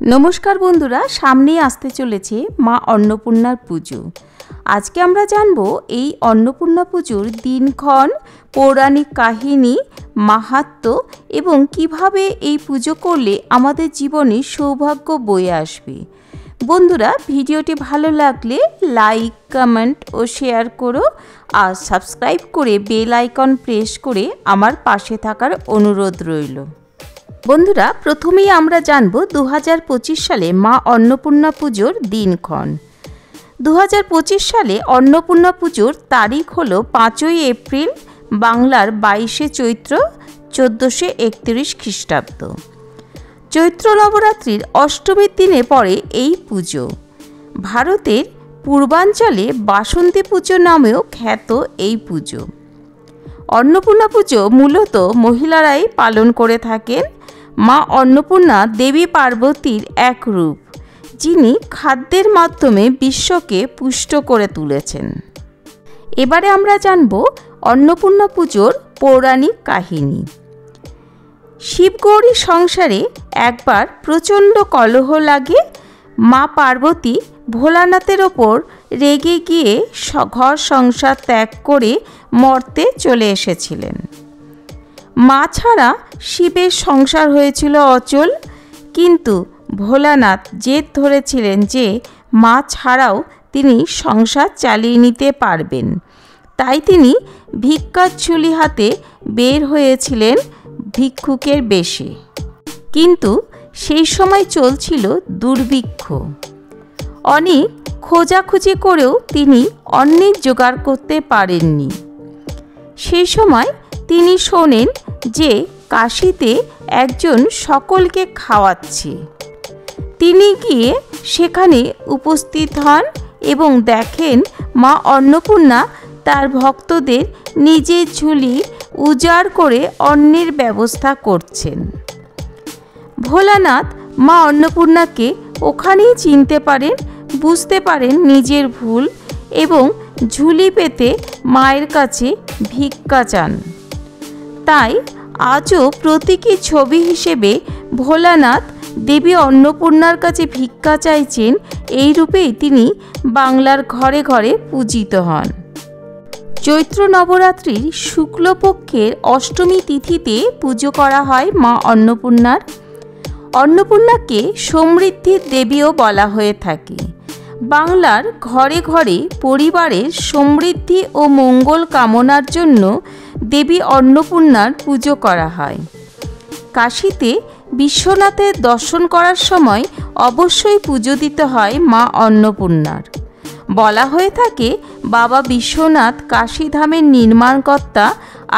नमस्कार बंधुरा सामने आसते चलेছে মা অন্নপূর্ণার পুজো। আজকে আমরা জানব এই অন্নপূর্ণা পুজোর দিনক্ষণ, পৌরাণিক কাহিনী, মাহাত্ম্য এবং কিভাবে এই পুজো করলে আমাদের জীবনে সৌভাগ্য বয়ে আসবে। বন্ধুরা, ভিডিওটি ভালো লাগলে লাইক, কমেন্ট ও শেয়ার করো আর সাবস্ক্রাইব করে বেল আইকন প্রেস করে আমার পাশে থাকার অনুরোধ রইল। বন্ধুরা, প্রথমেই আমরা জানব 2025 সালে মা অন্নপূর্ণা পুজোর দিনক্ষণ। 2025 সালে অন্নপূর্ণা পুজোর তারিখ হলো 5ই এপ্রিল, বাংলার 22শে চৈত্র 1431 খ্রিস্টাব্দ। চৈত্র নবরাত্রির অষ্টমীর দিনে পড়ে এই পুজো। ভারতের পূর্বাঞ্চলে বাসন্তী পুজো নামেও খ্যাত এই পুজো। অন্নপূর্ণা পুজো মূলত মহিলারাই পালন করে থাকেন। মা অন্নপূর্ণা দেবী পার্বতীর এক রূপ, যিনি খাদ্যের মাধ্যমে বিশ্বকে পুষ্ট করে তুলেছেন। এবারে আমরা জানব অন্নপূর্ণা পুজোর পৌরাণিক কাহিনী। শিবগৌরী সংসারে একবার প্রচণ্ড কলহ লাগে। মা পার্বতী ভোলানাথের ওপর রেগে গিয়ে ঘর সংসার ত্যাগ করে মর্তে চলে এসেছিলেন। মা ছাড়া শিবের সংসার হয়েছিল অচল, কিন্তু ভোলানাথ জেদ ধরেছিলেন যে মা ছাড়াও তিনি সংসার চালিয়ে নিতে পারবেন। তাই তিনি ভিক্ষার ঝুলি হাতে বের হয়েছিলেন ভিক্ষুকের বেশে। কিন্তু সেই সময় চলছিল দুর্ভিক্ষ। অনেক খোঁজাখুঁজি করেও তিনি অন্নের জোগাড় করতে পারেননি। সেই সময় তিনি শোনেন যে কাশীতে একজন সকলকে খাওয়াচ্ছে। তিনি গিয়ে সেখানে উপস্থিত হন এবং দেখেন মা অন্নপূর্ণা তার ভক্তদের নিজের ঝুলি উজাড় করে অন্নের ব্যবস্থা করছেন। ভোলানাথ মা অন্নপূর্ণাকে ওখানেই চিনতে পারেন, বুঝতে পারেন নিজের ভুল এবং ঝুলি পেতে মায়ের কাছে ভিক্ষা চান। তাই আজও প্রতীকী ছবি হিসেবে ভোলানাথ দেবী অন্নপূর্ণার কাছে ভিক্ষা চাইছেন। এই রূপেই তিনি বাংলার ঘরে ঘরে পূজিত হন। চৈত্র নবরাত্রির শুক্লপক্ষের অষ্টমী তিথিতে পুজো করা হয় মা অন্নপূর্ণার। অন্নপূর্ণাকে সমৃদ্ধির দেবীও বলা হয়ে থাকে। বাংলার ঘরে ঘরে পরিবারের সমৃদ্ধি ও মঙ্গল কামনার জন্য দেবী অন্নপূর্ণার পুজো করা হয়। কাশীতে বিশ্বনাথের দর্শন করার সময় অবশ্যই পুজো দিতে হয় মা অন্নপূর্ণার। বলা হয়ে থাকে বাবা বিশ্বনাথ কাশীধামের নির্মাণকর্তা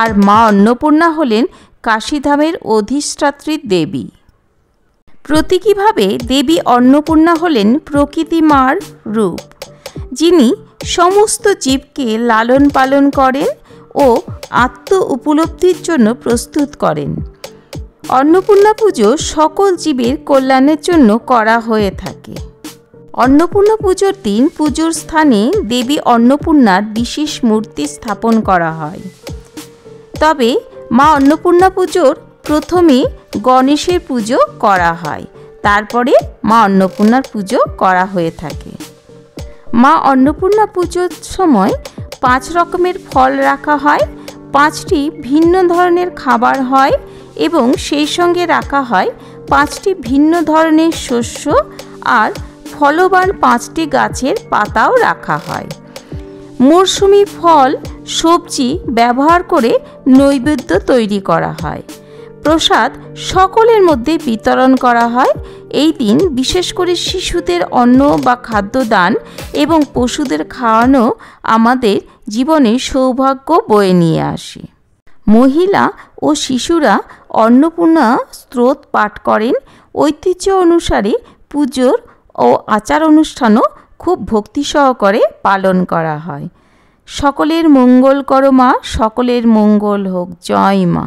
আর মা অন্নপূর্ণা হলেন কাশীধামের অধিষ্ঠাত্রী দেবী। প্রতীকীভাবে দেবী অন্নপূর্ণা হলেন প্রকৃতি মার রূপ, যিনি সমস্ত জীবকে লালন পালন করেন ও আত্ম উপলব্ধির জন্য প্রস্তুত করেন। অন্নপূর্ণা পুজো সকল জীবের কল্যাণের জন্য করা হয়ে থাকে। অন্নপূর্ণা পুজোর দিন পুজোর স্থানে দেবী অন্নপূর্ণার বিশেষ মূর্তি স্থাপন করা হয়। তবে মা অন্নপূর্ণা পুজোর প্রথমে গণেশের পুজো করা হয়, তারপরে মা অন্নপূর্ণার পুজো করা হয়ে থাকে। মা অন্নপূর্ণা পুজোর সময় 5 রকমের ফল রাখা হয়, 5টি ভিন্ন ধরনের খাবার হয় এবং সেই সঙ্গে রাখা হয় 5টি ভিন্ন ধরনের শস্য আর ফলবান 5টি গাছের পাতাও রাখা হয়। মরশুমি ফল, সবজি ব্যবহার করে নৈবেদ্য তৈরি করা হয়। প্রসাদ সকলের মধ্যে বিতরণ করা হয়। এই দিন বিশেষ করে শিশুদের অন্ন বা খাদ্য দান এবং পশুদের খাওয়ানো আমাদের জীবনে সৌভাগ্য বয়ে নিয়ে আসে। মহিলা ও শিশুরা অন্নপূর্ণা স্তোত্র পাঠ করেন। ঐতিহ্য অনুসারে পুজোর ও আচার অনুষ্ঠানও খুব ভক্তি সহকারে পালন করা হয়। সকলের মঙ্গল করো মা, সকলের মঙ্গল হোক। জয় মা।